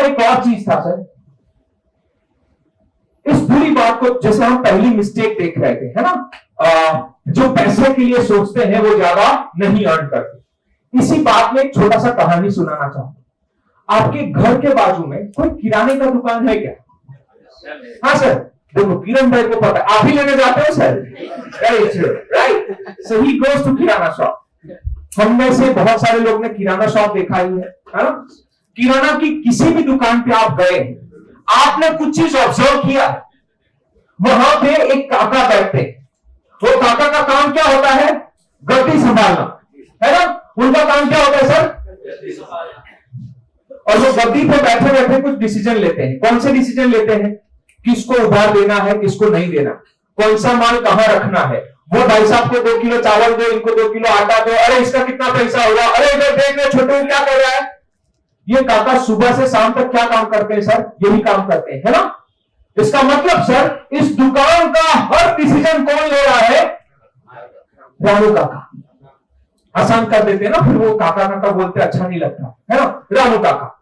एक और चीज था सर, इस पूरी बात को जैसे हम पहली मिस्टेक देख रहे थे, है ना, जो पैसे के लिए सोचते हैं वो ज्यादा नहीं अर्न करते। इसी बात में एक छोटा सा कहानी सुनाना चाहूंगा। आपके घर के बाजू में कोई किराने का दुकान है क्या? हाँ सर, देखो किरण भाई को पता, आप ही लेने जाते हो sir, right? So he goes to kirana shop. हम में से बहुत सारे लोग ने किराना शॉप देखा ही है ना? किराना की किसी भी दुकान पे आप गए, आपने कुछ चीज ऑब्जर्व किया, वहां पे एक काका बैठते, वो काका का काम क्या होता है? गद्दी संभालना, है ना? उनका काम क्या होता है सर? और वो गद्दी पे बैठे बैठे कुछ डिसीजन लेते हैं। कौन से डिसीजन लेते हैं? किसको उधार देना है, किसको नहीं देना, कौन सा माल कहां रखना है। वो भाई साहब को 2 किलो चावल दो, इनको 2 किलो आटा दो, अरे इसका कितना पैसा होगा, अरे इधर देख ले छोटू क्या कर रहा है। ये काका सुबह से शाम तक क्या काम करते हैं सर? यही काम करते हैं, है ना? इसका मतलब सर, इस दुकान का हर डिसीजन कौन ले रहा है? रामू काका। आसान कर देते हैं ना, फिर वो काका काका बोलते अच्छा नहीं लगता, है ना? रामू काका।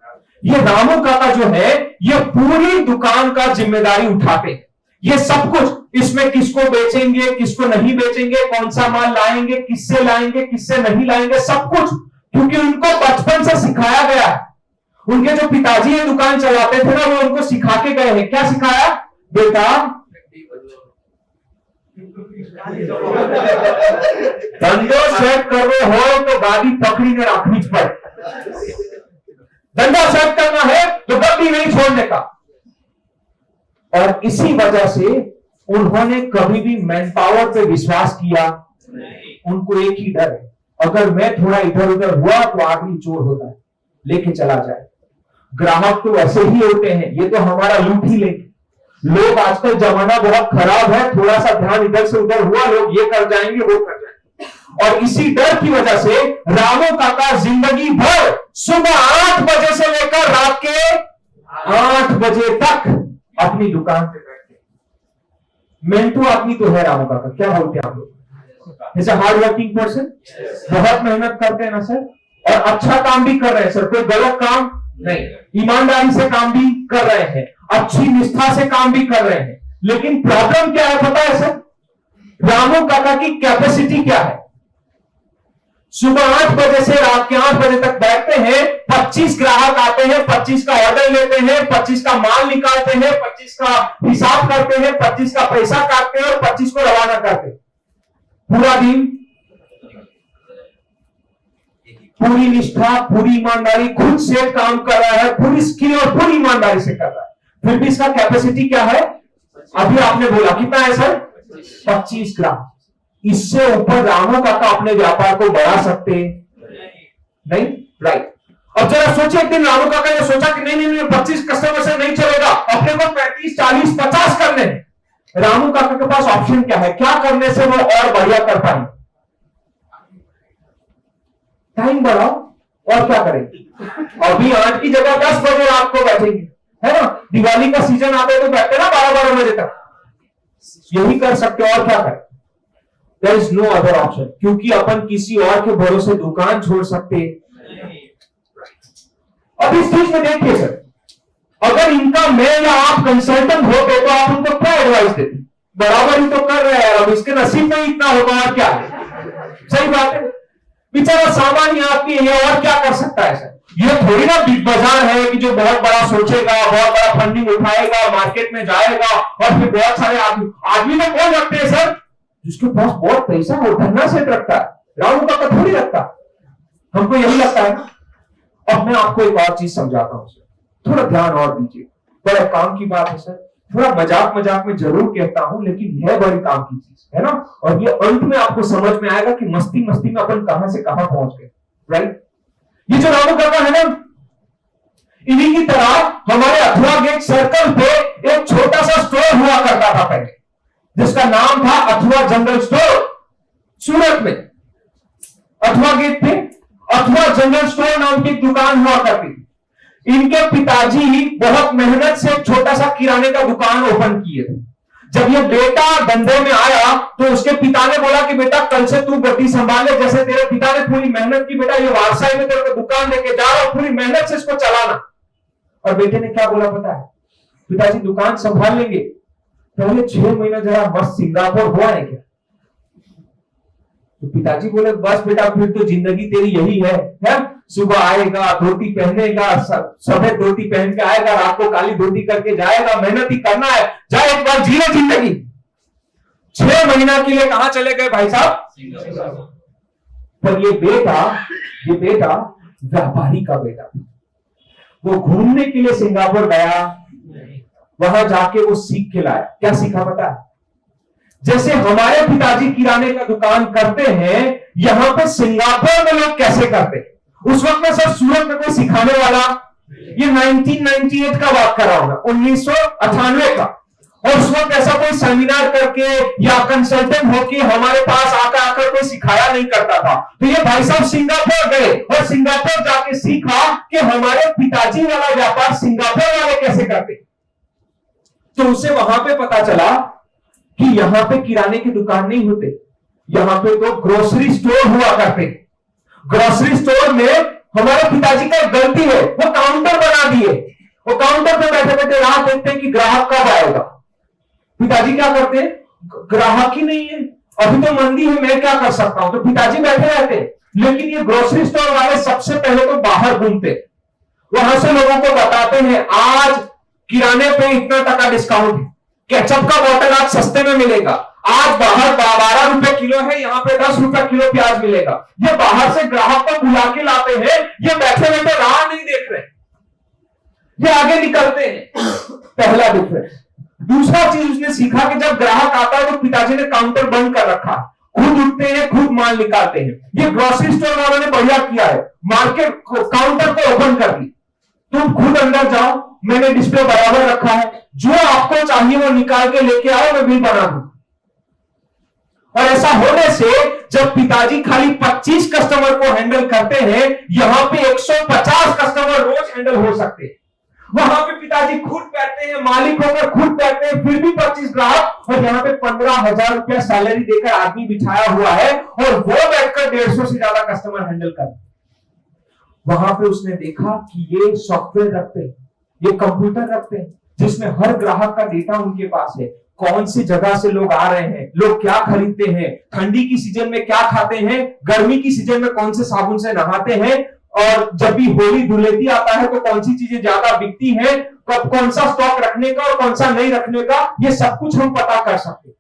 ये रामू काका जो है, ये पूरी दुकान का जिम्मेदारी उठाते हैं। ये सब कुछ, इसमें किसको बेचेंगे, किसको नहीं बेचेंगे, कौन सा माल लाएंगे, किससे लाएंगे, किससे नहीं लाएंगे, सब कुछ, क्योंकि उनको बचपन से सिखाया गया है। उनके जो पिताजी ये दुकान चलाते थे ना, वो उनको सिखा के गए हैं। क्या सिखाया? बेटा धंधो सेट कर रहे हो तो गाड़ी पकड़ी ने रखनी पड़े, धंधा सेट करना है तो गद्दी नहीं छोड़ने का। और इसी वजह से उन्होंने कभी भी मैन पावर पे विश्वास किया। उनको एक ही डर है, अगर मैं थोड़ा इधर उधर हुआ तो आदमी चोर होता है, लेके चला जाए। ग्राहक तो ऐसे ही होते हैं, ये तो हमारा लूट ही लेंगे। लोग आजकल जमाना बहुत खराब है, थोड़ा सा ध्यान इधर से उधर हुआ, लोग ये कर जाएंगे, वो कर जाएंगे। और इसी डर की वजह से रामू काका जिंदगी भर सुबह 8 बजे से लेकर रात के 8 बजे तक अपनी दुकान पे बैठते। मेंटू आदमी तो है रामू काका, क्या बोलते हैं आप लोग? Is a hard working person, बहुत मेहनत करते हैं ना सर, और अच्छा काम भी कर रहे हैं सर, कोई गलत काम नहीं, ईमानदारी से काम भी कर रहे हैं, अच्छी निष्ठा से काम भी कर रहे हैं। लेकिन प्रॉब्लम क्या है पता है सर? रामू काका की कैपेसिटी क्या है? सुबह 8 बजे से रात के 8 बजे तक बैठते हैं, 25 ग्राहक आते हैं, 25 का ऑर्डर लेते हैं, 25 का माल निकालते हैं, 25 का हिसाब करते हैं, 25 का पैसा काटते हैं और 25 को रवाना करते हैं। पूरा दिन पूरी निष्ठा, पूरी ईमानदारी, खुद से काम कर रहा है, पूरी स्किल और पूरी ईमानदारी से कर रहा है। फिर भी इसका कैपेसिटी क्या है? अभी आपने बोला कितना है सर? 25 ग्राम। इससे ऊपर रामू काका अपने व्यापार को बढ़ा सकते नहीं, राइट? अब जरा सोचिए, एक दिन रामू काका ने सोचा कि नहीं नहीं नहीं 25 कस्टमर से नहीं चलेगा, अपने को 35, 40, 50 करने। रामू काका के पास ऑप्शन क्या है? क्या करने से वो और बढ़िया कर पाएंगे? टाइम बढ़ाओ और क्या करेंगे? अभी 8 की जगह 10 बजे रात को बैठेंगे, है ना? दिवाली का सीजन आता है तो बैठते ना 12-12 बजे तक, यही कर सकते हो और क्या करें? There is no other option, क्योंकि अपन किसी और के भरोसे दुकान छोड़ सकते। अब इस चीज में देखिए सर, अगर इनका मैं या आप कंसल्टेंट होते तो आप उनको क्या एडवाइस देते? बराबर ही तो कर रहे हैं, अब इसके नसीब में इतना होगा और क्या है? सही बात है, बेचारा सामान्य आदमी है और क्या कर सकता है सर? ये थोड़ी ना बिग बाजार है कि जो बहुत बड़ा सोचेगा, बहुत बड़ा फंडिंग उठाएगा, मार्केट में जाएगा और फिर बहुत सारे आदमी में कौन रखते हैं सर? जिसके पास बहुत पैसा हो, धन्ना सेठ रखता है। रामू काका थोड़ी रखता, हमको यही लगता है ना। अब मैं आपको एक और चीज समझाता हूं सर, थोड़ा ध्यान और दीजिए, बड़ा काम की बात है सर, थोड़ा मजाक मजाक में जरूर कहता हूं, लेकिन यह बड़ी काम की चीज है ना। और ये अंत में आपको समझ में आएगा कि मस्ती मस्ती में अपन कहां से कहां पहुंच गए, राइट? ये जो रामू काका है ना, इन्हीं की तरह हमारे अथवा गेट सर्कल पे एक छोटा सा स्टोर हुआ करता था पहले, जिसका नाम था अथवा जनरल स्टोर, सूरत में। अथवा गेट पे अथवा जनरल स्टोर नाम की दुकान हुआ करती थी। इनके पिताजी बहुत मेहनत से एक छोटा सा किराने का दुकान ओपन किए थे। जब ये बेटा धंधे में आया तो उसके पिता ने बोला कि बेटा कल से तू गद्दी संभाल ले, जैसे तेरे पिता ने पूरी मेहनत की, बेटा ये वारसाई में तेरे को दुकान लेके जा रहा, पूरी मेहनत से इसको चलाना। और बेटे ने क्या बोला पता है? पिताजी दुकान संभाल लेंगे, पहले 6 महीना जरा मस्त सिंगापुर हुआ है क्या? तो पिताजी बोले बस बेटा फिर तो जिंदगी तेरी यही है? सुबह आएगा, धोती पहनेगा, सफेद धोती पहन के आएगा, रात को काली धोती करके जाएगा, मेहनत ही करना है, जाए एक बार जी ले जिंदगी। 6 महीना के लिए कहां चले गए भाई साहब? पर ये बेटा व्यापारी का बेटा था। वो घूमने के लिए सिंगापुर गया, वहां जाके वो सीख के लाया। क्या सीखा पता है? जैसे हमारे पिताजी किराने का दुकान करते हैं, यहां पे सिंगापुर में लोग कैसे करते हैं। उस वक्त में सर सूरत में कोई सिखाने वाला, ये 1998 का बात कर रहा हूं, 1998 का। और उस वक्त ऐसा कोई सेमिनार करके या कंसल्टेंट होके हमारे पास आकर कोई सिखाया नहीं करता था। तो ये भाई साहब सिंगापुर गए और सिंगापुर जाके सीखा कि हमारे पिताजी वाला व्यापार सिंगापुर वाले कैसे करते। तो उसे वहां पे पता चला कि यहां पे किराने की दुकान नहीं होते, यहां पे तो ग्रोसरी स्टोर हुआ करते। ग्रोसरी स्टोर में हमारे पिताजी का गलती है, वो काउंटर बना दिए। वो काउंटर पे बैठे बैठे राह देखते हैं कि ग्राहक कब आएगा। पिताजी क्या करते हैं? ग्राहक ही नहीं है, अभी तो मंदी है, मैं क्या कर सकता हूं। तो पिताजी बैठे रहते। लेकिन ये ग्रोसरी स्टोर वाले सबसे पहले तो बाहर घूमते, वहां से लोगों को बताते हैं आज किराने पे इतना टका डिस्काउंट है, केचप का बोतल आज सस्ते में मिलेगा, आज बाहर 12 रुपए किलो है, यहाँ पे 10 रुपए किलो प्याज मिलेगा। ये बाहर से ग्राहक को बुला के लाते हैं, ये बैठे बैठे राह नहीं देख रहे, ये आगे निकलते हैं। पहला डिफरेंस। दूसरा चीज उसने सीखा कि जब ग्राहक आता है तो पिताजी ने काउंटर बंद कर रखा, खुद उठते हैं, खुद माल निकालते हैं। ये ग्रोसरी स्टोर वालों ने बढ़िया किया है, मार्केट काउंटर को ओपन कर दी, तुम खुद अंदर जाओ, मैंने डिस्प्ले बराबर रखा है, जो आपको चाहिए वो निकाल के लेके आओ, मैं बिल बना दूं। और ऐसा होने से जब पिताजी खाली 25 कस्टमर को हैंडल करते हैं, यहां पे 150 कस्टमर रोज हैंडल हो सकते हैं। वहां पे पिताजी खुद बैठते हैं, मालिक होकर खुद बैठते हैं, फिर भी 25 ग्राहक, और यहां पे 15,000 रुपया सैलरी देकर आदमी बिठाया हुआ है और वो बैठकर 150 से ज्यादा कस्टमर हैंडल करते। वहां पे उसने देखा कि ये सॉफ्टवेयर रखते हैं, ये कंप्यूटर रखते हैं, जिसमें हर ग्राहक का डेटा उनके पास है, कौन सी जगह से लोग आ रहे हैं, लोग क्या खरीदते हैं, ठंडी की सीजन में क्या खाते हैं, गर्मी की सीजन में कौन से साबुन से नहाते हैं, और जब भी होली धुलेटी आता है तो कौन सी चीजें ज्यादा बिकती हैं, कब कौन सा स्टॉक रखने का और कौन सा नहीं रखने का, ये सब कुछ हम पता कर सकते हैं।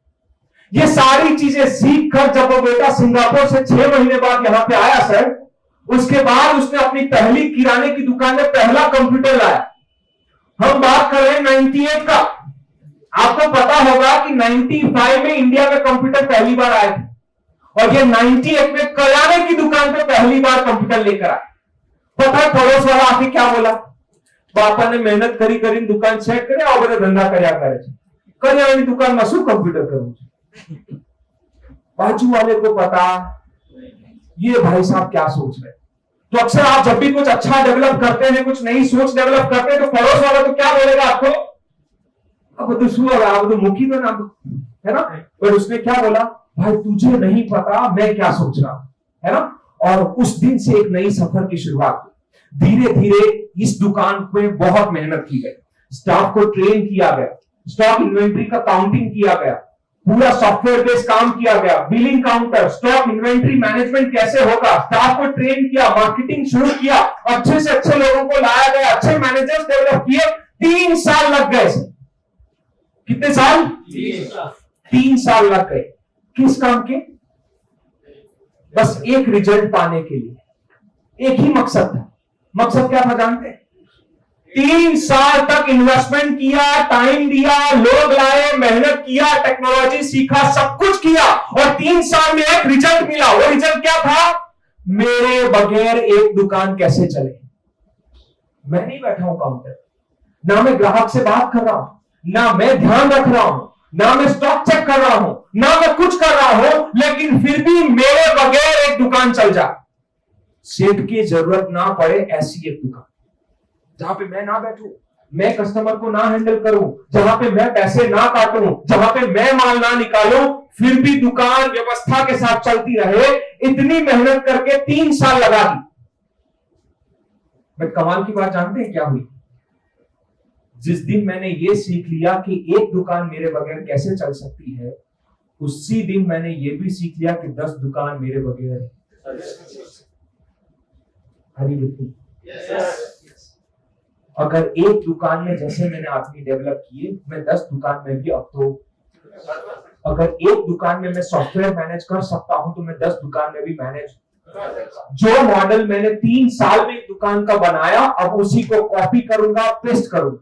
ये सारी चीजें सीख कर जब वो बेटा सिंगापुर से 6 महीने बाद यहां पे आया सर, उसके बाद उसने अपनी पहली किराने की दुकान में पहला कंप्यूटर लाया। हम बात कर रहे हैं 98 का। आपको पता होगा कि 95 में इंडिया में कंप्यूटर पहली बार आए थे, और ये 98 में किराने की दुकान पे पहली बार कंप्यूटर लेकर आए। पता है पड़ोस वाला आके क्या बोला? पापा ने मेहनत करी करी दुकान सेट करे और बड़ा धंधा कर्या करे, करियानी दुकान में शू कंप्यूटर करूं। बाजू वाले को पता ये भाई साहब क्या सोच रहे। तो अक्सर आप जब भी कुछ अच्छा डेवलप करते हैं, कुछ नई सोच डेवलप करते हैं, तो पड़ोस वाला तो क्या बोलेगा आपको? अब तो शू होगा, अब तो मुखी तो ना, है ना। पर उसने क्या बोला? भाई तुझे नहीं पता मैं क्या सोच रहा हूं, है ना। और उस दिन से एक नई सफर की शुरुआत हुई। धीरे धीरे इस दुकान में बहुत मेहनत की गई, स्टाफ को ट्रेन किया गया, स्टॉक इन्वेंट्री का काउंटिंग किया गया, पूरा सॉफ्टवेयर बेस्ड काम किया गया, billing counter, stock inventory management कैसे होगा, स्टाफ को ट्रेन किया, मार्केटिंग शुरू किया, अच्छे से अच्छे लोगों को लाया गया, अच्छे मैनेजर्स डेवलप किए। 3 साल लग गए। कितने साल? 3 साल लग गए। किस काम के? बस एक रिजल्ट पाने के लिए। एक ही मकसद था। मकसद क्या था जानते हैं? 3 साल तक इन्वेस्टमेंट किया, टाइम दिया, लोग लाए, मेहनत किया, टेक्नोलॉजी सीखा, सब कुछ किया, और 3 साल में एक रिजल्ट मिला। वो रिजल्ट क्या था? मेरे बगैर एक दुकान कैसे चले। मैं नहीं बैठा हूं काउंटर, ना मैं ग्राहक से बात कर रहा हूं, ना मैं ध्यान रख रहा हूं, ना मैं स्टॉक चेक कर रहा हूं, ना मैं कुछ कर रहा हूं, लेकिन फिर भी मेरे बगैर एक दुकान चल जाए। सेठ की जरूरत ना पड़े ऐसी एक दुकान, जहां पे मैं ना बैठूं, मैं कस्टमर को ना हैंडल करूं, जहां पे मैं पैसे ना काटूं, जहां पे मैं माल ना निकालूं, फिर भी दुकान व्यवस्था के साथ चलती रहे। इतनी मेहनत करके 3 साल लगा दी। बट कमाल की बात जानते हैं क्या हुई? जिस दिन मैंने ये सीख लिया कि एक दुकान मेरे बगैर कैसे चल सकती है, उसी दिन मैंने ये भी सीख लिया कि 10 दुकान मेरे बगैर हरी बिल्कुल। अगर एक दुकान में जैसे मैंने आदमी डेवलप किए, मैं 10 दुकान में भी अब तो, अगर एक दुकान में मैं सॉफ्टवेयर मैनेज कर सकता हूं तो मैं 10 दुकान में भी मैनेज। जो मॉडल मैंने 3 साल में एक दुकान का बनाया, अब उसी को कॉपी करूंगा, पेस्ट करूंगा।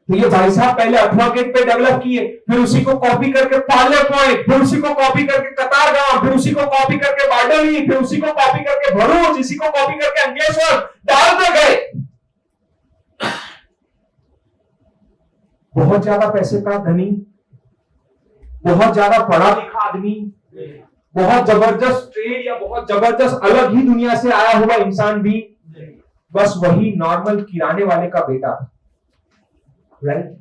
तो ये भाई साहब पहले एडवोकेट पे डेवलप किए, फिर उसी को कॉपी करके पार्ले पॉइंट, फिर उसी को कॉपी करके कतारगांव, फिर उसी को कॉपी करके बारडोली, फिर उसी को कॉपी करके भरूच, इसी को कॉपी करके अंकलेश्वर डालते गए। बहुत ज्यादा पैसे का धनी, बहुत ज्यादा पढ़ा लिखा आदमी, बहुत जबरदस्त ट्रेड या बहुत जबरदस्त अलग ही दुनिया से आया हुआ इंसान भी बस वही नॉर्मल किराने वाले का बेटा, राइट?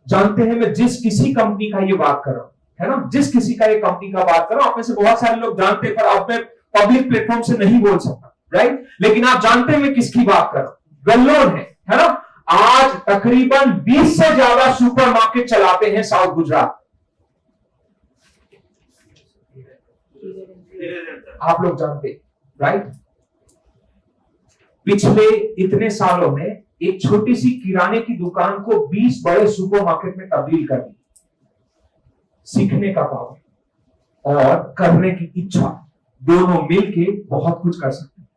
जानते हैं मैं जिस किसी कंपनी का ये बात कर रहा हूं, है ना, जिस किसी का ये कंपनी का बात कर रहा हूं, आप में से बहुत सारे लोग जानते हैं, पर अब मैं पब्लिक प्लेटफॉर्म से नहीं बोल सकता, राइट? लेकिन आप जानते हैं मैं किसकी बात कर रहा हूं। गल्लोन है ना? आज तकरीबन 20 से ज्यादा सुपरमार्केट चलाते हैं साउथ गुजरात। आप लोग जानते, राइट? पिछले इतने सालों में एक छोटी सी किराने की दुकान को 20 बड़े सुपरमार्केट में तब्दील कर दी। सीखने का पावर और करने की इच्छा दोनों मिलके बहुत कुछ कर सकते हैं।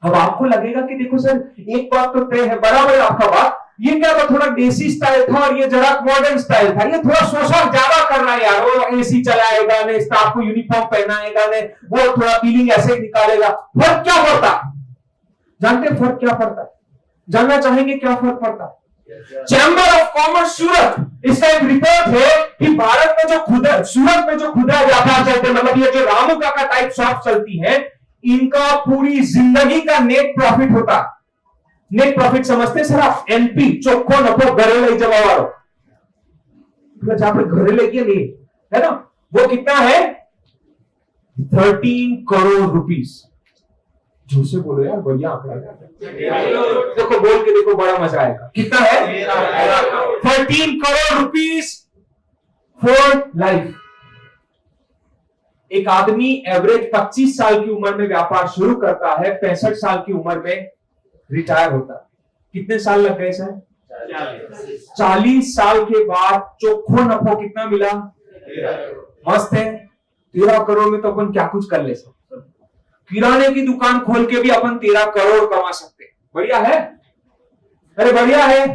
अब आपको लगेगा कि देखो सर, एक बात तो तय है, बराबर आपका बात, ये क्या था, थोड़ा देसी स्टाइल था और ये जरा मॉडर्न स्टाइल था, ये थोड़ा सोशल ज्यादा कर रहा है यार, वो एसी चलाएगा ने, स्टाफ को यूनिफॉर्म पहनाएगा ने, वो थोड़ा बिलिंग ऐसे निकालेगा। फर्क क्या पड़ता है? जानते हैं फर्क क्या पड़ता है? जानना चाहेंगे क्या फर्क पड़ता है? चैम्बर ऑफ कॉमर्स सूरत, इसका एक रिपोर्ट है कि भारत में जो खुदरा, सूरत में जो खुदरा व्यापार चलते हैं, मतलब ये जो रामू काका टाइप शॉप चलती है, इनका पूरी जिंदगी का नेट प्रॉफिट होता है। नेट प्रॉफिट समझते सर आप? एनपी, चोखो नफो घरे ले जवाब, जहां पर घरे लेके नहीं, है ना, वो कितना है? 13 करोड़ रुपीस। झूठ से बोलो यार, बढ़िया आंकड़ा है। देखो बोल के देखो, बड़ा मजा आएगा। कितना है? 13 करोड़ रुपीस फॉर लाइफ। एक आदमी एवरेज 25 साल की उम्र में व्यापार शुरू करता है, 65 साल की उम्र में रिटायर होता है। कितने साल लग गए सर? 40 साल के बाद चोखो नफो कितना मिला? मस्त है। 13 करोड़ में तो अपन क्या कुछ कर ले सकते। किराने की दुकान खोल के भी अपन 13 करोड़ कमा सकते। बढ़िया है? अरे बढ़िया है।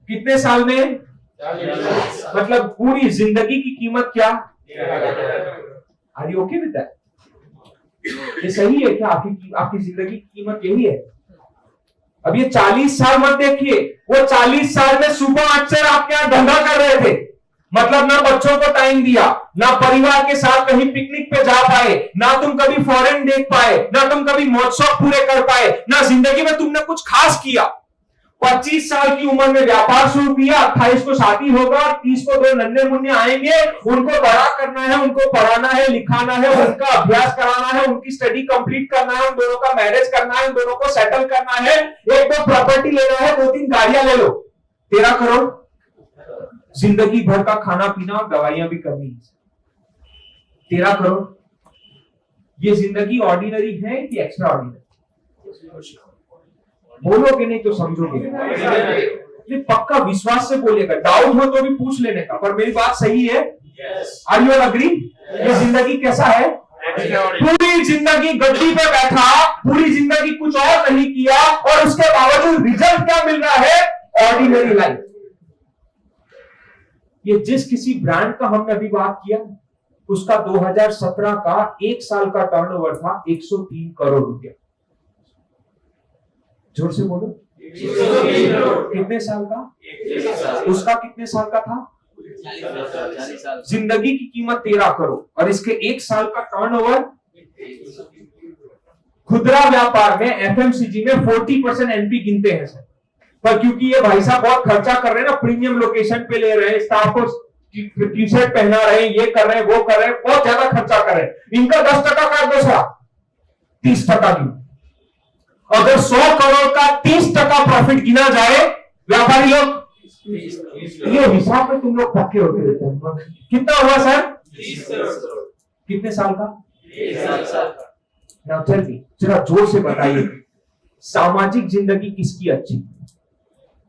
कितने साल में? मतलब पूरी जिंदगी की कीमत क्या? Are you okay with that? ये सही है क्या? आपकी जिंदगी की कीमत यही है? अब ये 40 साल मत देखिए, वो 40 साल में सुबह अक्सर आपके यहां धंधा कर रहे थे, मतलब ना बच्चों को टाइम दिया, ना परिवार के साथ कहीं पिकनिक पे जा पाए, ना तुम कभी फॉरेन देख पाए, ना तुम कभी महोत्सव पूरे कर पाए, ना जिंदगी में तुमने कुछ खास किया। 25 साल की उम्र में व्यापार शुरू किया, 28 को शादी होगा, 30 को 2 नन्हे मुन्ने आएंगे, उनको बड़ा करना है, उनको पढ़ाना है, लिखाना है, उनका अभ्यास कराना है, उनकी स्टडी कंप्लीट करना है, उन दोनों का मैरिज करना है, उन दोनों को सेटल करना है, 1-2 प्रॉपर्टी लेना है, 2-3 गाड़ियां ले लो। 13 करोड़ जिंदगी भर का खाना पीना और दवाइयां भी करनी है। 13 करोड़ ये जिंदगी ऑर्डिनरी है कि एक्स्ट्रा ऑर्डिनरी? बोलोगे नहीं तो समझोगे। ये पक्का विश्वास से बोलेगा, डाउट हो तो भी पूछ लेने का, पर मेरी बात सही है? Are you agree? ये जिंदगी कैसा है? पूरी जिंदगी गद्दी पे बैठा, पूरी जिंदगी कुछ और नहीं किया, और उसके बावजूद रिजल्ट क्या मिल रहा है? Ordinary life. ये जिस किसी ब्रांड का हमने अभी बात किया, उसका 2017 का 1 साल का टर्नओवर था 103 करोड़ रुपया। जोर से बोलो। कितने साल का? उसका कितने साल का था? 40 जिंदगी की कीमत 13 करोड़ और इसके 1 साल का टर्नओवर। खुदरा व्यापार में एफएमसीजी में 40% एनपी गिनते हैं सर, पर क्योंकि ये भाई साहब बहुत खर्चा कर रहे हैं ना, प्रीमियम लोकेशन पे ले रहे हैं, स्टाफ को टी शर्ट पहना रहे हैं, ये कर रहे हैं, वो कर रहे हैं, बहुत ज्यादा खर्चा कर रहे हैं, इनका 10% काट दो सर, 30% की। अगर 100 करोड़ का 30% प्रॉफिट गिना जाए व्यापारी लोग, ये हिसाब में तुम लोग पक्के होते रहते हैं। कितना हुआ सर? 30 करोड़। कितने साल का? 1 साल का। नाउ टेल मी, जरा जोर से बताइए, सामाजिक जिंदगी किसकी अच्छी,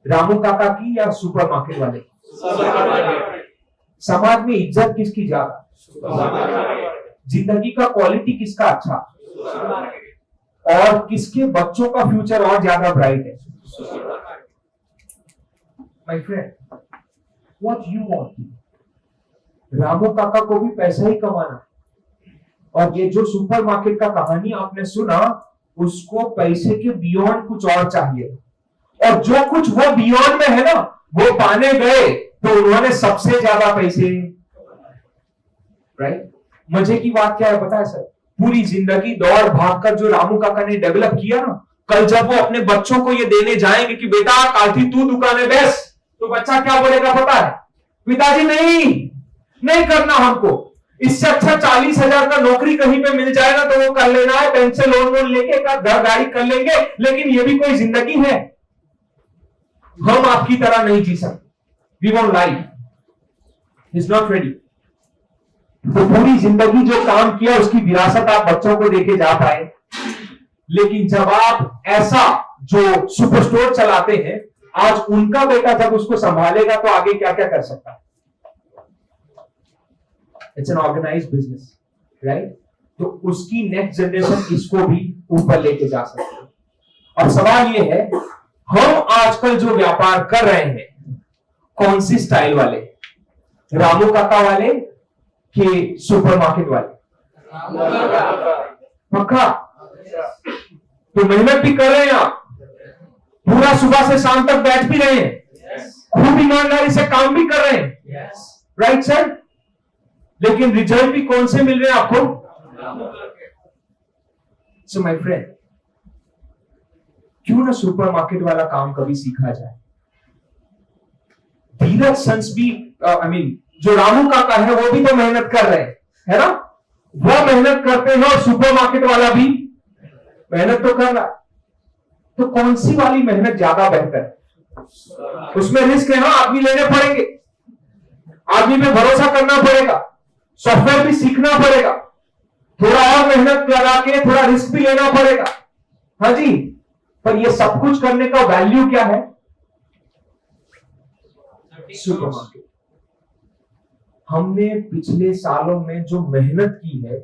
रामू काका की या सुपरमार्केट वाले? समाज में इज्जत किसकी ज्यादा? जिंदगी का क्वालिटी किसका अच्छा, और किसके बच्चों का फ्यूचर और ज्यादा ब्राइट है? My friend, what you want? Ramu काका को भी पैसा ही कमाना, और ये जो सुपरमार्केट का कहानी आपने सुना, उसको पैसे के बियॉन्ड कुछ और चाहिए, और जो कुछ वो बियॉन्ड में है ना, वो पाने गए तो उन्होंने सबसे ज्यादा पैसे, राइट? मजे की बात क्या है पता है सर? पूरी जिंदगी दौड़ भाग कर जो रामू काका ने डेवलप किया ना, कल जब वो अपने बच्चों को ये देने जाएंगे कि बेटा काठी तू दुकाने बेच, तो बच्चा क्या बोलेगा पता है? पिताजी नहीं करना हमको, इससे अच्छा 40,000 का नौकरी कहीं पे मिल जाएगा तो वो कर लेना है, बैंक से लोन लेके घर गाड़ी कर लेंगे, लेकिन ये भी कोई जिंदगी है? हम आपकी तरह नहीं जी सकते। We want life is not ready. तो पूरी जिंदगी जो काम किया उसकी विरासत आप बच्चों को देके जा पाए, लेकिन जब आप ऐसा जो सुपर स्टोर चलाते हैं, आज उनका बेटा जब उसको संभालेगा तो आगे क्या क्या कर सकता है? It's an organized business, right? तो उसकी नेक्स्ट जनरेशन इसको भी ऊपर लेके जा सकते है। अब सवाल ये है, हम आजकल जो व्यापार कर रहे हैं कौन सी स्टाइल वाले, रामू काका वाले कि सुपरमार्केट वाले? पक्का? तो मेहनत भी कर रहे हैं आप, पूरा सुबह से शाम तक बैठ भी रहे हैं, खूब ईमानदारी से काम भी कर रहे हैं, राइट सर? लेकिन रिजल्ट भी कौन से मिल रहे हैं आपको? सो माय फ्रेंड, क्यों ना सुपरमार्केट वाला काम कभी सीखा जाए? धीरज सन्स भी जो रामू काका है वो भी तो मेहनत कर रहे हैं, है ना? वो मेहनत करते हैं और सुपरमार्केट वाला भी मेहनत तो कर रहा है, तो कौन सी वाली मेहनत ज्यादा बेहतर है? उसमें रिस्क है ना, आदमी लेने पड़ेंगे, आदमी पे भरोसा करना पड़ेगा, सॉफ्टवेयर भी सीखना पड़ेगा, थोड़ा और मेहनत लगा के थोड़ा रिस्क भी लेना पड़ेगा, हाँ जी। पर ये सब कुछ करने का वैल्यू क्या है? सुपरमार्केट। हमने पिछले सालों में जो मेहनत की है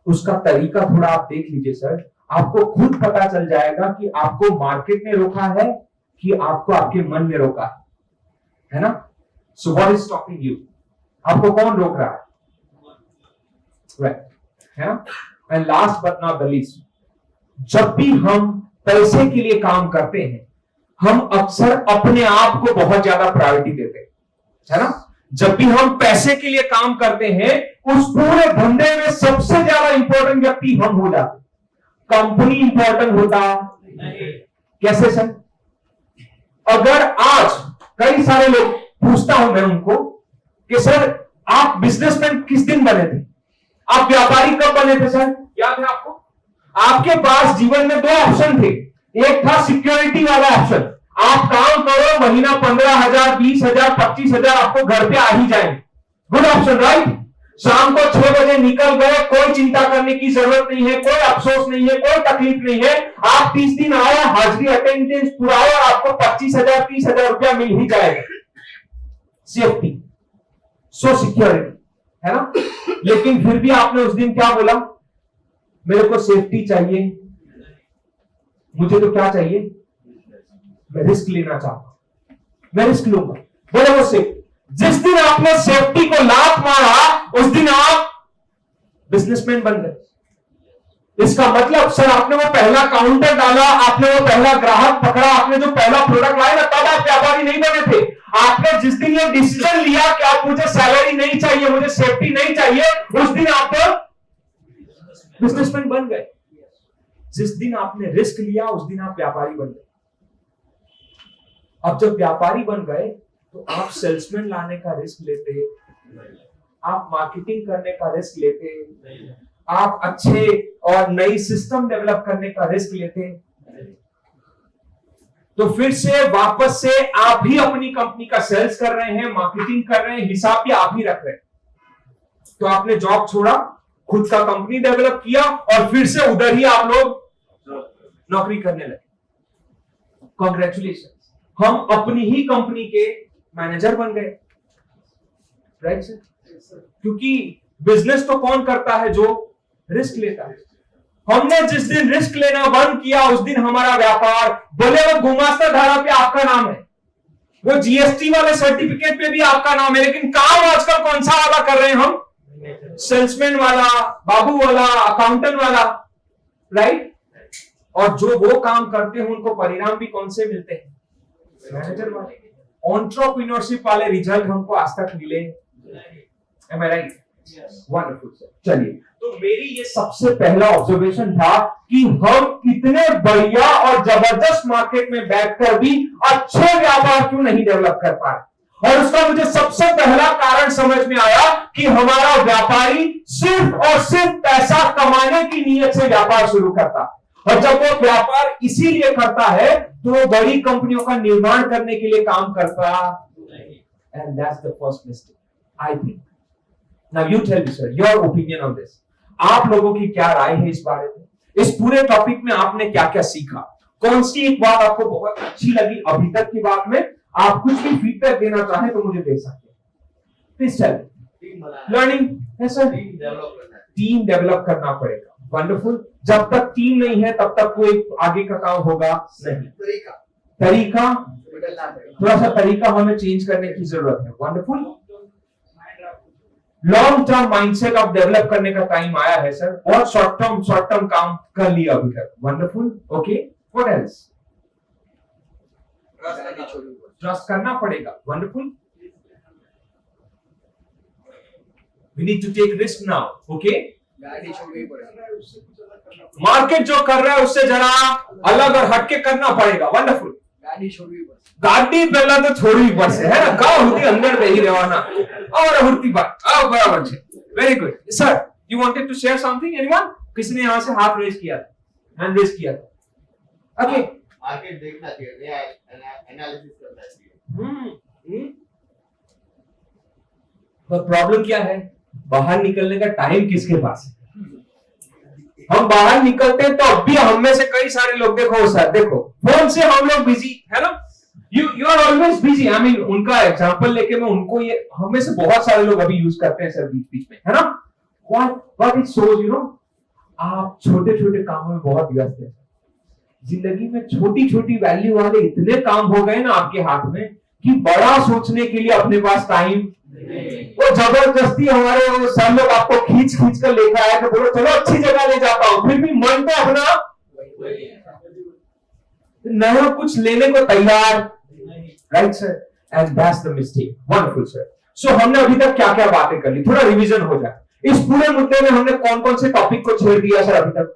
उसका तरीका थोड़ा आप देख लीजिए सर, आपको खुद पता चल जाएगा कि आपको मार्केट ने रोका है कि आपको आपके मन ने रोका है ना? So what is stopping you? आपको कौन रोक रहा है? राइट, है ना? And last but not the least, जब भी हम पैसे के लिए काम करते हैं, हम अक्सर अपने आप को बहुत ज्यादा प्रायोरिटी देते हैं, है ना? जब भी हम पैसे के लिए काम करते हैं, उस पूरे धंधे में सबसे ज्यादा इंपॉर्टेंट व्यक्ति हम हो जाते, कंपनी इंपॉर्टेंट होता नहीं। कैसे सर? अगर आज कई सारे लोग, पूछता हूं मैं उनको कि सर आप बिजनेसमैन किस दिन बने थे, आप व्यापारी कब बने थे सर? याद है आपको? आपके पास जीवन में 2 ऑप्शन थे, एक था सिक्योरिटी वाला ऑप्शन, आप काम करो, महीना 15,000, 20,000, 25,000 आपको घर पे आ ही जाएंगे, गुड ऑप्शन, राइट? शाम को 6 बजे निकल गए, कोई चिंता करने की जरूरत नहीं है, कोई अफसोस नहीं है, कोई तकलीफ नहीं है, आप 30 दिन आए, हाजिरी अटेंडेंस पूरा हो, आपको 25,000, 30,000 रुपया मिल ही जाएगा। सेफ्टी, सो सिक्योरिटी, है ना? लेकिन फिर भी आपने उस दिन क्या बोला? मेरे को सेफ्टी चाहिए, मुझे तो क्या चाहिए? मैं रिस्क लेना चाहता हूं, मैं रिस्क लूंगा, बोले वो सेफ्टी। जिस दिन आपने सेफ्टी को लात मारा, उस दिन आप बिजनेसमैन बन गए। इसका मतलब सर आपने वो पहला काउंटर डाला, आपने वो पहला ग्राहक पकड़ा, आपने जो पहला प्रोडक्ट लाया ना, तब आप व्यापारी नहीं बने थे। आपने जिस दिन ये डिसीजन लिया कि आप, मुझे सैलरी नहीं चाहिए, मुझे सेफ्टी नहीं चाहिए, उस दिन आप बिजनेसमैन बन गए। जिस दिन आपने रिस्क लिया, उस दिन आप व्यापारी बन गए। अब जब व्यापारी बन गए तो आप सेल्समैन लाने का रिस्क लेते, आप मार्केटिंग करने का रिस्क लेते, आप अच्छे और नई सिस्टम डेवलप करने का रिस्क लेते। तो फिर से वापस से आप ही अपनी कंपनी का सेल्स कर रहे हैं, मार्केटिंग कर रहे हैं, हिसाब भी आप ही रख रहे हैं। तो आपने जॉब छोड़ा, खुद का कंपनी डेवलप किया और फिर से उधर ही आप लोग नौकरी करने लगे। कॉन्ग्रेचुलेशन, हम अपनी ही कंपनी के मैनेजर बन गए, राइट सर? क्योंकि बिजनेस तो कौन करता है? जो रिस्क लेता है। हमने जिस दिन रिस्क लेना बंद किया उस दिन हमारा व्यापार, बोले वो गुमास्ता धारा पे आपका नाम है, वो जीएसटी वाले सर्टिफिकेट पे भी आपका नाम है, लेकिन काम आजकल कौन सा वाला कर रहे हैं हम? सेल्समैन वाला, बाबू वाला, अकाउंटेंट वाला, राइट? और जो वो काम करते हैं उनको परिणाम भी कौन से मिलते हैं? मैनेजर वाले। एंटरप्रेन्योरशिप वाले रिजल्ट हमको आज तक मिले। Am I right? Wonderful sir। चलिए, तो मेरी ये सबसे पहला ऑब्जर्वेशन था कि हम इतने बढ़िया और जबरदस्त मार्केट में बैठकर भी अच्छे व्यापार क्यों नहीं डेवलप कर पा रहे। और उसका मुझे सबसे पहला कारण समझ में आया कि हमारा व्यापारी सिर्फ और सिर्फ पैसा कमाने की नीयत से व्यापार शुरू करता, और जब वो व्यापार इसीलिए करता है तो वो बड़ी कंपनियों का निर्माण करने के लिए काम करता। And that's the first mistake I think. Now you tell me sir your opinion on this. आप लोगों की क्या राय है इस बारे में? इस पूरे टॉपिक में आपने क्या क्या सीखा? कौन सी एक बात आपको बहुत अच्छी लगी अभी तक की बात में? आप कुछ भी फीडबैक देना चाहें तो मुझे दे सकते हैं। Please tell. लर्निंग है सर, टीम डेवलप करना पड़ेगा। वंडरफुल। जब तक टीम नहीं है तब तक कोई आगे का काम होगा नहीं। तरीका थोड़ा सा तरीका हमें चेंज करने की जरूरत है। Wonderful. Long term mindset of develop करने का टाइम आया है सर। बहुत शॉर्ट टर्म काम कर लिया अभी तक। Wonderful. Okay, what else? Trust करना पड़ेगा। Wonderful. We need to take risk now. Okay, market जो कर रहा है उससे जरा अलग और हटके करना पड़ेगा। वंडरफुल। गाड़ी पहला तो छोड़वी पड़શે है ना, गाँव होती अंदर बेही रहवाना और होती बात आओ बराबर છે। Very good sir, you wanted to share something? Anyone? किसी ने यहां से हाथ रेज किया था, हैंड रेज किया था। ओके, मार्केट देखना चाहिए, एनालिसिस करना चाहिए। तो प्रॉब्लम क्या है? बाहर निकलने का टाइम किसके पास है? हम बाहर निकलते हैं तो अब भी हम में से कई सारे लोग, देखो सर, देखो फोन से हम लोग बिजी है ना, you are always busy. I mean उनका एग्जांपल लेके मैं उनको, ये हम में से बहुत सारे लोग अभी यूज करते हैं सर बीच बीच में, है ना। What it shows, you know, आप छोटे छोटे कामों में बहुत व्यस्त हैं। जिंदगी में छोटी छोटी वैल्यू वाले इतने काम हो गए ना आपके हाथ में कि बड़ा सोचने के लिए अपने पास टाइम। वो जबरदस्ती हमारे वो सर लोग आपको खींच खींच कर लेकर आए तो बोलो चलो अच्छी जगह ले जाता हूं, फिर भी मन तो अपना नया कुछ लेने को तैयार। Right sir, and that's the mistake. Wonderful sir. So हमने अभी तक क्या क्या बातें कर ली, थोड़ा रिवीजन हो जाए। इस पूरे मुद्दे में हमने कौन कौन से टॉपिक को छेड़ दिया सर अभी तक?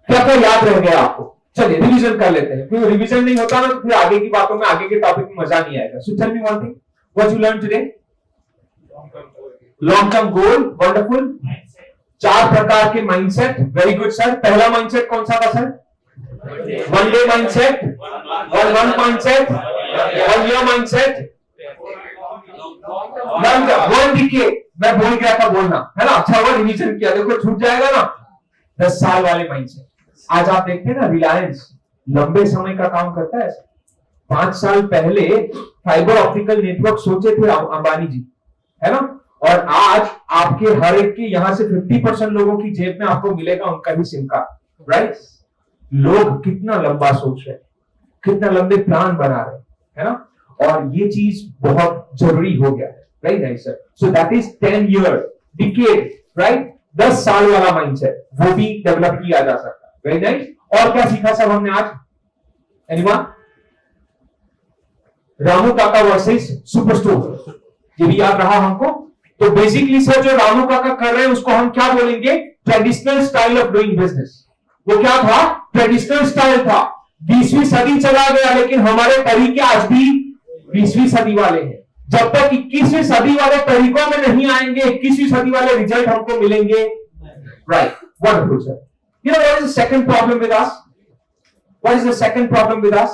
क्या क्या याद रह गया आपको? चलिए रिवीजन कर लेते हैं, क्योंकि रिवीजन नहीं होता ना तो फिर आगे की बातों में, आगे के टॉपिक में मजा नहीं आएगा। So tell me one thing, what you learn today? Long term goal. Wonderful. 4 प्रकार के माइंडसेट। Very good sir. पहला माइंडसेट कौन सा था sir? One day mindset, one month mindset, one year mindset, one decade. मैं भूल गया था बोलना, है ना। अच्छा हुआ रिवीजन किया, देखो छूट जाएगा ना। 10 साल वाले माइंडसेट। आज आप देखते हैं ना, रिलायंस लंबे समय का काम करता है। 5 साल पहले फाइबर ऑप्टिकल नेटवर्क सोचे थे अंबानी जी, है ना, और आज आपके हर एक के यहां से 50% लोगों की जेब में आपको मिलेगा उनका ही सिम कार्ड। राइट? लोग कितना लंबा सोच रहे हैं, कितना लंबे प्लान बना रहे हैं, है ना, और ये चीज बहुत जरूरी हो गया है। Right nice sir. So that is 10 year decade, right. 10 साल वाला माइंडसेट वो भी डेवलप किया जा सकता है। Very nice. और क्या सीखा सर हमने आज? एनीवन? रामू काका वर्सेस सुपरस्टोर, ये भी याद रहा हमको। तो बेसिकली सर जो रामू काका कर रहे हैं उसको हम क्या बोलेंगे? Traditional style of doing business. वो क्या था? ट्रेडिशनल स्टाइल था। 20वीं सदी चला गया लेकिन हमारे तरीके आज भी 20वीं सदी वाले हैं। जब तक 21वीं सदी वाले तरीकों में नहीं आएंगे, 21वीं सदी वाले रिजल्ट हमको मिलेंगे। Right, wonderful sir. You know what is the second problem with us? What is the second problem with us?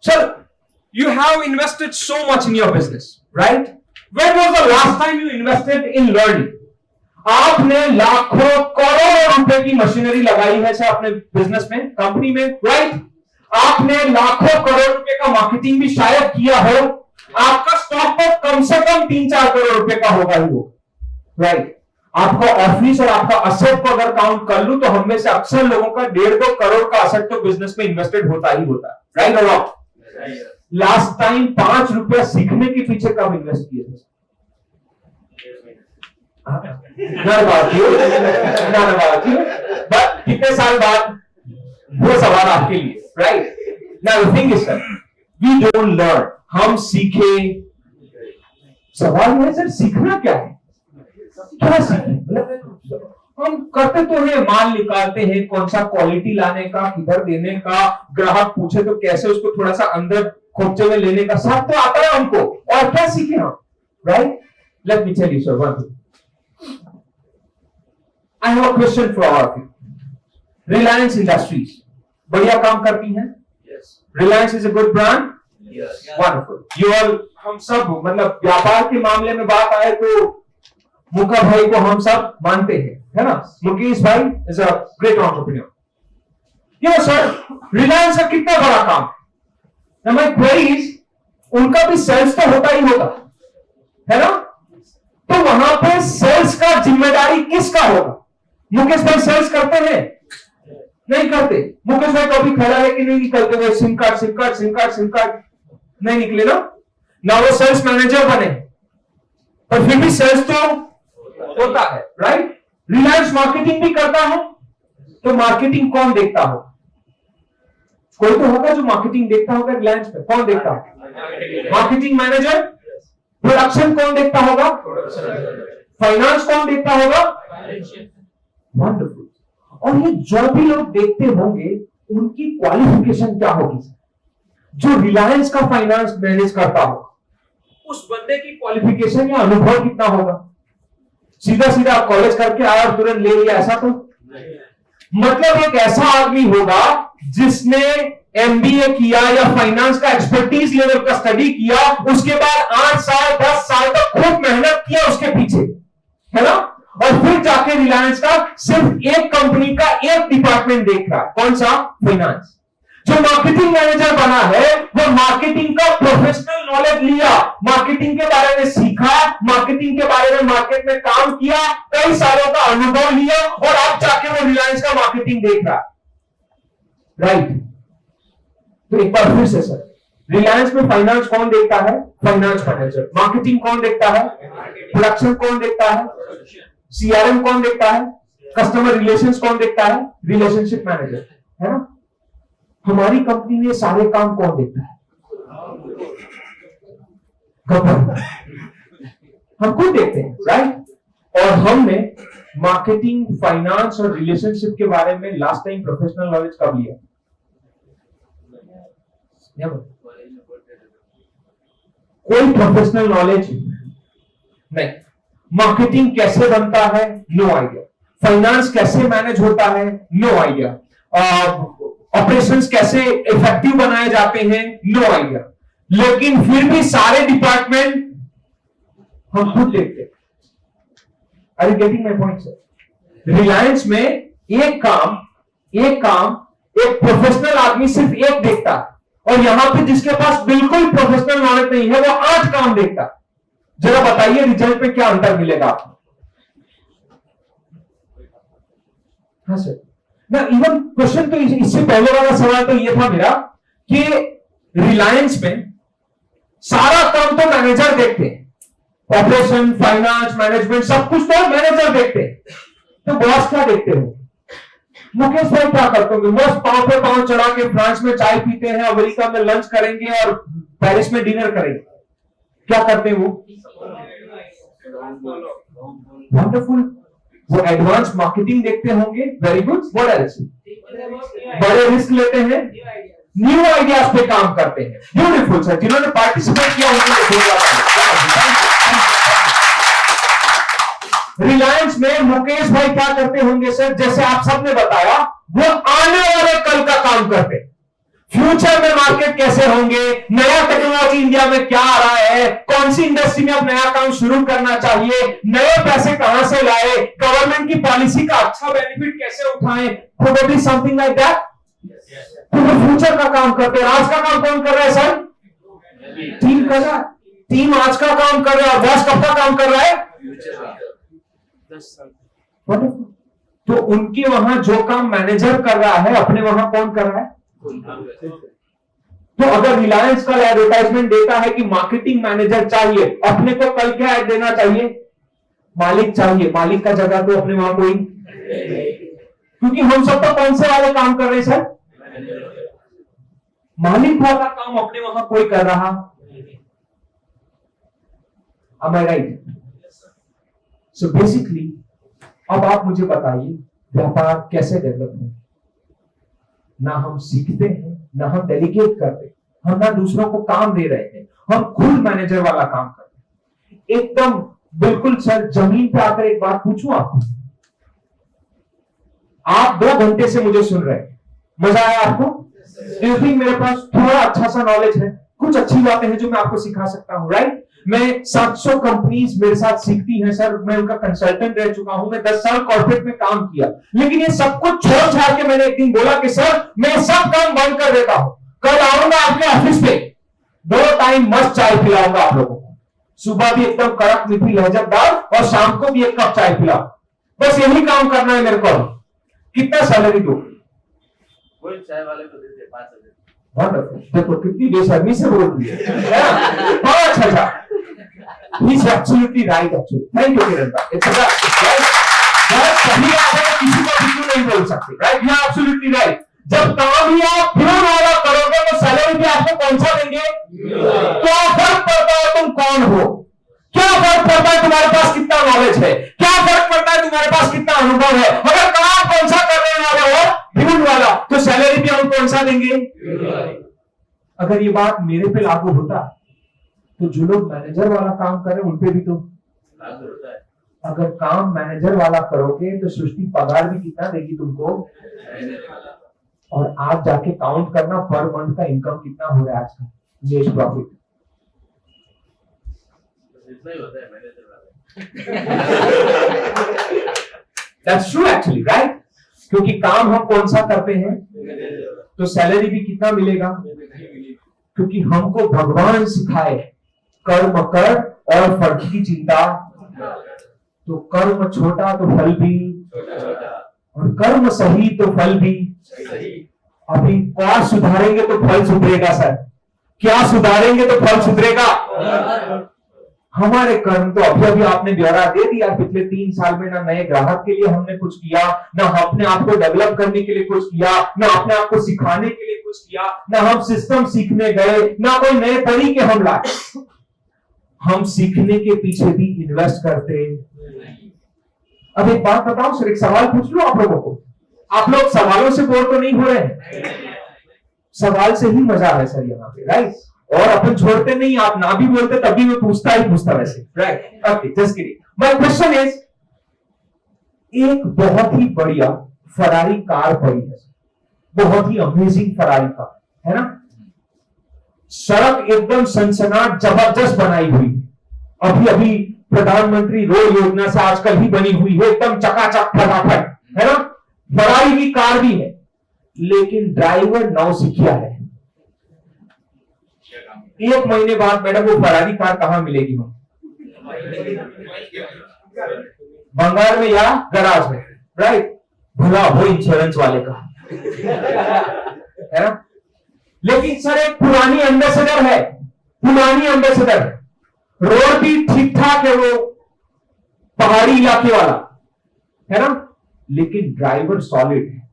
Sir, you have invested so much in your business, right? When was the last time you invested in learning? आपने लाखों करोड़ों रुपए की machinery लगाई है sir अपने business में, company में, राइट? आपने लाखों करोड़ रुपए का मार्केटिंग भी शायद किया हो। आपका स्टॉक तो कम से कम 3-4 करोड़ रुपए का होगा ही वो, राइट? आपका ऑफिस और आपका असेट को अगर काउंट कर लूं तो हम में से अक्सर लोगों का 1.5-2 करोड़ का असेट तो बिजनेस में इन्वेस्टेड होता ही होता है, राइट और नॉट? लास्ट टाइम 5 रुपया सीखने के पीछे कब इन्वेस्ट किए थे? बट कितने साल बाद? वो सवाल आपके लिए, right? Now the thing is sir, we don't learn, हम सीखे। सवाल है सर, सीखना क्या है? क्या सीखें? हम करते तो है, माल निकालते हैं, कौन सा क्वालिटी लाने का, किधर देने का, ग्राहक पूछे तो कैसे उसको थोड़ा सा अंदर खोपचे में लेने का, सब तो आता है हमको। और क्या सीखे हम, right? Let me tell you sir one thing. I have a question for all of you. Reliance Industries, बढ़िया काम करती हैं? Yes. Reliance is a good brand? Yes. Wonderful. You all, हम सब मतलब व्यापार के मामले में बात आए तो मुका भाई को हम सब मानते हैं, है ना? मुकेश भाई is a great entrepreneur. You know sir, Reliance का कितना बड़ा काम है? My query is, उनका भी सेल्स तो होता ही होगा, है ना? तो वहां पे सेल्स का जिम्मेदारी किसका होगा? मुकेश भाई सेल्स करते हैं? नहीं करते। मुकेश भाई कभी खड़ा है कि नहीं निकलते हुए सिम कार्ड नहीं निकले ना वो सेल्स मैनेजर बने, पर फिर भी सेल्स तो होता है, राइट? रिलायंस मार्केटिंग भी करता है, तो मार्केटिंग कौन देखता हो? कोई तो होगा जो मार्केटिंग देखता होगा रिलायंस में। कौन देखता है? Marketing manager. प्रोडक्शन कौन देखता होगा? फाइनेंस कौन देखता होगा? वंडरफुल। और ये जो भी लोग देखते होंगे उनकी क्वालिफिकेशन क्या होगी? जो रिलायंस का फाइनेंस मैनेज करता होगा उस बंदे की क्वालिफिकेशन या अनुभव कितना होगा? सीधा सीधा कॉलेज करके आया और तुरंत ले लिया, ऐसा तो मतलब एक ऐसा आदमी होगा जिसने एमबीए किया या फाइनेंस का एक्सपर्टीज लेवल का स्टडी किया, उसके बाद 8 साल 10 साल तक खूब मेहनत किया उसके पीछे, है ना? और फिर जाके रिलायंस का सिर्फ एक कंपनी का एक डिपार्टमेंट देख रहा है। कौन सा? फाइनेंस। जो मार्केटिंग मैनेजर बना है वो मार्केटिंग का प्रोफेशनल नॉलेज लिया, मार्केटिंग के बारे में सीखा, मार्केटिंग के बारे में मार्केट में काम किया, कई सालों का अनुभव लिया और अब जाके वो रिलायंस का मार्केटिंग देख रहा है, राइट? तो एक बार फिर से सर, रिलायंस में फाइनेंस कौन देखता है? Finance manager. मार्केटिंग कौन देखता है? प्रोडक्शन कौन देखता है? सीआरएम कौन देखता है? कस्टमर रिलेशंस कौन देखता है? रिलेशनशिप मैनेजर, है ना? हमारी कंपनी में सारे काम कौन देखता है? हम खुद देखते हैं, राइट? और हमने मार्केटिंग, फाइनेंस और रिलेशनशिप के बारे में लास्ट टाइम प्रोफेशनल नॉलेज कब लिया? कोई प्रोफेशनल नॉलेज नहीं। मार्केटिंग कैसे बनता है? No idea. फाइनेंस कैसे मैनेज होता है? No idea. ऑपरेशंस कैसे इफेक्टिव बनाए जाते हैं? No idea. लेकिन फिर भी सारे डिपार्टमेंट हम खुद देखते हैं। Are you getting my point sir? Reliance में एक काम एक प्रोफेशनल आदमी सिर्फ एक देखता है, और यहां पे जिसके पास बिल्कुल प्रोफेशनल नॉलेज नहीं है वो 8 काम देखता है। जरा बताइए रिजल्ट में क्या अंतर मिलेगा आपको? हाँ सर ना, इवन क्वेश्चन तो इससे पहले वाला सवाल तो ये था मेरा कि रिलायंस में सारा काम तो मैनेजर देखते हैं, ऑपरेशन, फाइनेंस, मैनेजमेंट सब कुछ तो मैनेजर देखते हैं, तो बॉस क्या देखते हो? मुकेश भाई क्या करते होंगे? बस पांव पे पांव चढ़ा के फ्रांस में चाय पीते हैं, अमेरिका में लंच करेंगे और पेरिस में डिनर करेंगे। क्या करते हैं वो? वंडरफुल। वो एडवांस मार्केटिंग देखते होंगे। Very good. What else? बड़े रिस्क लेते हैं, न्यू आइडियाज पे काम करते हैं। ब्यूटीफुल सर, जिन्होंने पार्टिसिपेट किया रिलायंस में मुकेश भाई क्या करते होंगे सर? जैसे आप सबने बताया वो आने वाले कल का काम करते। फ्यूचर में मार्केट कैसे होंगे, नया टेक्नोलॉजी इंडिया में क्या आ रहा है, कौन सी इंडस्ट्री में अब नया काम शुरू करना चाहिए, नए पैसे कहां से लाए, गवर्नमेंट की पॉलिसी का अच्छा बेनिफिट कैसे उठाएं, प्रोबेबली समथिंग लाइक दैट। तो वो फ्यूचर का काम करते हैं। आज का काम कौन कर रहा है सर? टीम कर रहा है। टीम आज का काम कर रहा है और बॉस कब का काम कर रहा है? तो उनके वहां जो काम मैनेजर कर रहा है, अपने वहां कौन कर रहा है? तो अगर रिलायंस का एडवर्टाइजमेंट देता है कि मार्केटिंग मैनेजर चाहिए, अपने को कल क्या ऐड देना चाहिए? मालिक चाहिए। मालिक का जगह तो अपने वहां कोई, क्योंकि हम सब तो कौन से वाले काम कर रहे हैं सर? मालिक वाला काम अपने वहां कोई कर रहा। Am I right? So basically, अब आप मुझे बताइए व्यापार कैसे डेवलप हो? ना हम सीखते हैं, ना हम डेलीगेट करते, हम ना दूसरों को काम दे रहे हैं, हम खुद मैनेजर वाला काम करते हैं। एकदम बिल्कुल सर, जमीन पे आकर एक बात पूछूं आपको। आप 2 घंटे से मुझे सुन रहे हैं, मजा आया आपको? डू यू थिंक मेरे पास थोड़ा अच्छा सा नॉलेज है, कुछ अच्छी बातें हैं जो मैं आपको सिखा सकता हूं, राइट? मैं 700 कंपनीज मेरे साथ सीखती हैं सर, मैं उनका कंसल्टेंट रह चुका हूं, मैं 10 साल कॉर्पोरेट में काम किया, लेकिन ये सब कुछ छोड़ छाड़ के मैंने एक दिन बोला कि सर मैं सब काम बंद कर देता हूं, कल आऊंगा आपके ऑफिस पे, 2 टाइम मस्त चाय पिलाऊंगा आप लोगों को, सुबह भी एकदम कड़क मीठी लहजतदार और शाम को भी 1 कप चाय पिलाओ, बस यही काम करना है मेरे को। कितना सैलरी दो? वही चाय वाले को देते 5,000। देखो कितनी बेशर्मी से बोल रही है। बहुत अच्छा। He's absolutely right actually. Thank you किरण भाई। It's बहुत सही बात है, किसी को बिल्कुल नहीं बोल सकते, right? You are absolutely right. जब काम ही आप फ्यूल वाला करोगे तो सैलरी भी आपको कौन सा देंगे? क्या फर्क पड़ता है तुम कौन हो? क्या फर्क पड़ता है तुम्हारे पास कितना नॉलेज है? क्या फर्क पड़ता है तुम्हारे पास कितना अनुभव है? अगर काम कौन सा करने वाले हो, फ्यूल वाला, तो सैलरी भी हम कौन सा देंगे? अगर ये बात मेरे पे लागू होता तो जो लोग मैनेजर वाला काम कर रहे हैं उनपे भी तो लागू होता है। अगर काम मैनेजर वाला करोगे तो सृष्टि पगार भी कितना देगी तुमको? और आप जाके काउंट करना पर मंथ का इनकम कितना हो रहा है आज का नेट प्रॉफिट। इतना ही होता है मैनेजर वाला। That's true actually, right? क्योंकि काम हम कौन सा करते हैं, तो सैलरी भी कितना मिलेगा? क्योंकि हमको भगवान सिखाए कर्म कर और फल की चिंता, तो कर्म छोटा तो फल भी छोटा, और कर्म सही तो फल भी सही। अभी क्या सुधारेंगे तो फल सुधरेगा सर, क्या सुधारेंगे तो फल सुधरेगा? हमारे कर्म तो अभी अभी आपने ब्यौरा दे दिया, पिछले 3 साल में ना नए ग्राहक के लिए हमने कुछ किया, ना अपने आप को डेवलप करने के लिए कुछ किया, ना अपने आप को सिखाने के लिए कुछ किया, ना हम सिस्टम सीखने गए, ना कोई नए तरीके हम लाए। हम सीखने के पीछे भी इन्वेस्ट करते। अब एक बात बताओ सर, एक सवाल पूछ लो आप लोगों को, आप लोग सवालों से बोर तो नहीं हो रहे हैं? सवाल से ही मजा है सर यहाँ पे, राइट? और अपन छोड़ते नहीं, आप ना भी बोलते तभी मैं पूछता वैसे, right? Okay, just kidding. My question is, एक बहुत ही बढ़िया फरारी कार पड़ी है, बहुत ही अमेजिंग फरारी कार है ना, सड़क एकदम सनसनाट जबरदस्त बनाई हुई, अभी अभी प्रधानमंत्री रोड योजना से आजकल ही बनी हुई है, एकदम चकाचक फटाफट है ना, फरारी की कार भी है, लेकिन ड्राइवर नौसिखिया है। 1 महीने बाद मैडम वो फरारी कार कहां मिलेगी? हम बंगाल में या गराज में, राइट? भला हो इंश्योरेंस वाले का, है ना? लेकिन सर एक पुरानी एम्बेसडर है, पुरानी एम्बेसडर, रोड भी ठीक ठाक है, वो पहाड़ी इलाके वाला है ना, लेकिन ड्राइवर सॉलिड है।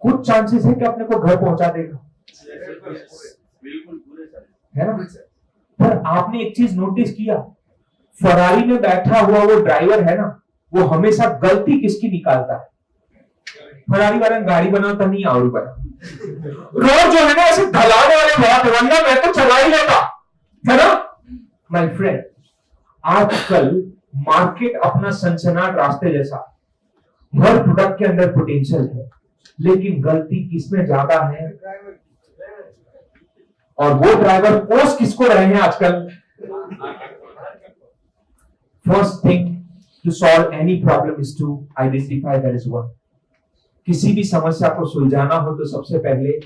कुछ चांसेस है कि अपने को घर पहुंचा देगा, है ना? पर आपने एक चीज नोटिस किया, फरारी में बैठा हुआ वो ड्राइवर है ना, वो हमेशा गलती किसकी निकालता है? फरारी वाला गाड़ी बनाता नहीं, और बना रोड जो है ना ऐसे ढलाने वाले बहुत, वरना मैं तो चला ही लेता, है ना? माय फ्रेंड, आजकल मार्केट अपना सनसनाट रास्ते जैसा, हर प्रोडक्ट के अंदर पोटेंशियल है, लेकिन गलती किसमें ज्यादा है? और वो ड्राइवर कोच किसको रहे हैं आजकल? First thing to solve any problem is to identify that is what. किसी भी समस्या को सुलझाना हो तो सबसे पहले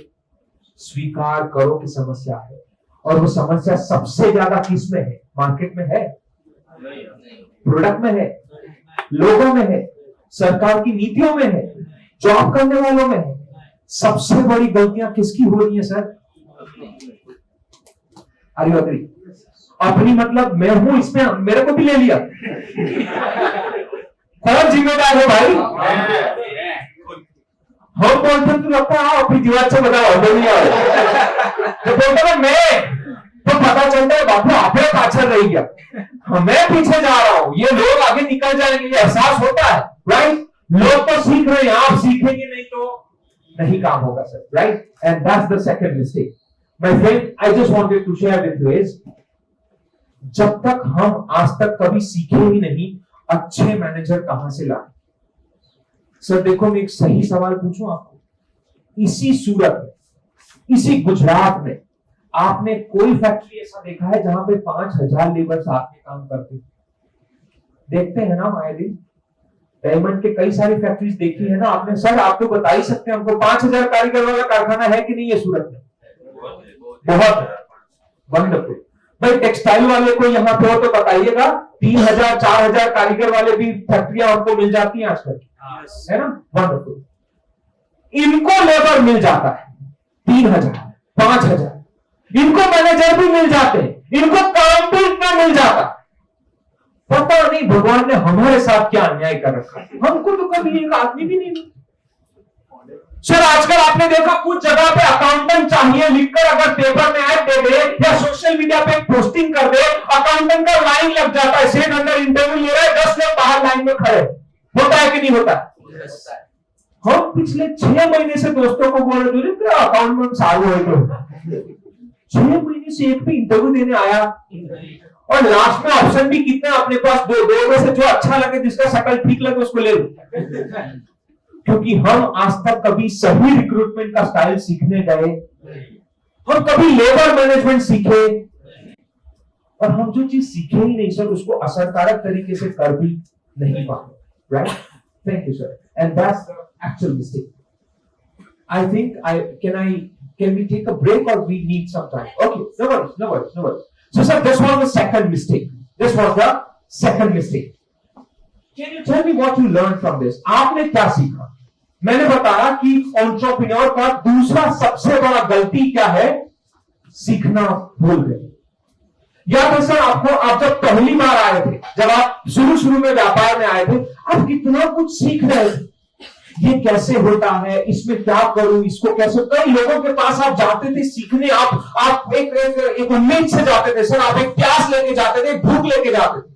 स्वीकार करो कि समस्या है, और वो समस्या सबसे ज्यादा किस में है? मार्केट में है, प्रोडक्ट में है, लोगों में है, सरकार की नीतियों में है, जॉब करने वालों में है। सबसे बड़ी गलतियां किसकी हो रही है सर? Are you agree? अपनी मतलब मैं हूं इसमें, मेरे को भी ले लिया। कौन जिम्मेदार है भाई? हम बोलते तो लगता है अपनी दीवार से बताओ, नहीं आ तो बोलते ना मैं, तो पता चलता है बापू आप पाछड़ रही गया, मैं पीछे जा रहा हूं, ये लोग आगे निकल जाएंगे, ये एहसास होता है, राइट? लोग तो सीख रहे हैं, आप सीखेंगे नहीं तो नहीं काम होगा sir, right? And that's the second mistake my friend I just wanted to share with you is, जब तक हम आज तक कभी सीखे ही नहीं अच्छे मैनेजर कहां से लाए। सर देखो मैं एक सही सवाल पूछूं आपको, इसी सूरत में, इसी गुजरात में आपने कोई फैक्ट्री ऐसा देखा है जहां पे 5000 लेबर साथ में काम करते? देखते हैं ना आए दिन, डायमंड के कई सारी फैक्ट्रीज देखी है ना आपने। सर आप तो बता ही सकते हैं हमको 5000 कारीगर वाला कारखाना है कि नहीं है सूरत में? बहुत वंडरफुल। भाई टेक्सटाइल वाले को यहाँ पे हो तो बताइएगा, 3000 4000 कारीगर वाले भी फैक्ट्रियां आपको मिल जाती हैं आजकल, है ना? वंडरफुल। इनको लेबर मिल जाता है 3000 5000, इनको मैनेजर भी मिल जाते हैं, इनको काम भी इतना मिल जाता। पता नहीं भगवान ने हमारे साथ क्या अन्याय कर रखा, हमको तो कभी एक आदमी भी नहीं मिला। सर आजकल आपने देखा कुछ जगह पे अकाउंटेंट चाहिए लिखकर अगर पेपर में ऐड दे दे या सोशल मीडिया पे पोस्टिंग कर दे, अकाउंटेंट का लाइन लग जाता है, सेठ अंदर इंटरव्यू ले रहा है, 10 लोग बाहर लाइन में खड़े। होता है कि नहीं होता? हम पिछले 6 महीने से दोस्तों को बोल रहे थे अकाउंटेंट साल हुए तो 6 महीने से एक भी इंटरव्यू देने आया, और लास्ट में ऑप्शन भी कितना अपने पास, दो में से जो अच्छा लगे, जिसका शकल ठीक लगे उसको ले लो। क्योंकि हम आज तक कभी सही रिक्रूटमेंट का स्टाइल सीखने गए, हम कभी लेबर मैनेजमेंट सीखे, और हम जो चीज सीखे ही नहीं सर उसको असरकारक तरीके से कर भी नहीं पाए, right? Thank you sir, and that's the actual mistake. I think can we take a break or we need some time? Okay, no worries. So sir, this was the second mistake. Can you tell me what you learned from this? आपने क्या सीखा? मैंने बताया कि entrepreneur का दूसरा सबसे बड़ा गलती क्या है? सीखना भूल गए। याद है सर आपको, आप जब पहली बार आए थे, जब आप शुरू में व्यापार में आए थे, आप कितना कुछ सीख रहे थे, ये कैसे होता है, इसमें क्या करूं, इसको कैसे, कई लोगों के पास आप जाते थे सीखने, आप एक उम्मीद से जाते थे सर, आप एक प्यास लेके जाते थे, भूख लेके जाते थे।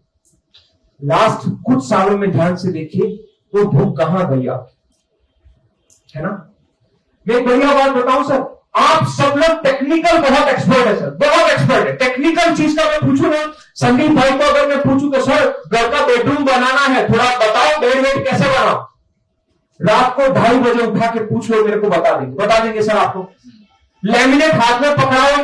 लास्ट कुछ सालों में ध्यान से देखिए वो भूख कहां गई आप, है ना? मैं एक बढ़िया बात बताऊं सर, आप सब लोग टेक्निकल बहुत एक्सपर्ट है सर, बहुत एक्सपर्ट है टेक्निकल चीज का। मैं पूछूं ना संदीप भाई को, अगर मैं पूछूं तो सर घर का बेडरूम बनाना है, थोड़ा बताओ बेड वेड कैसे बनाओ, रात को 2:30 बजे उठा के पूछ लो, मेरे को बता देंगे सर आपको। लैमिनेट हाथ में पकड़ा हुआ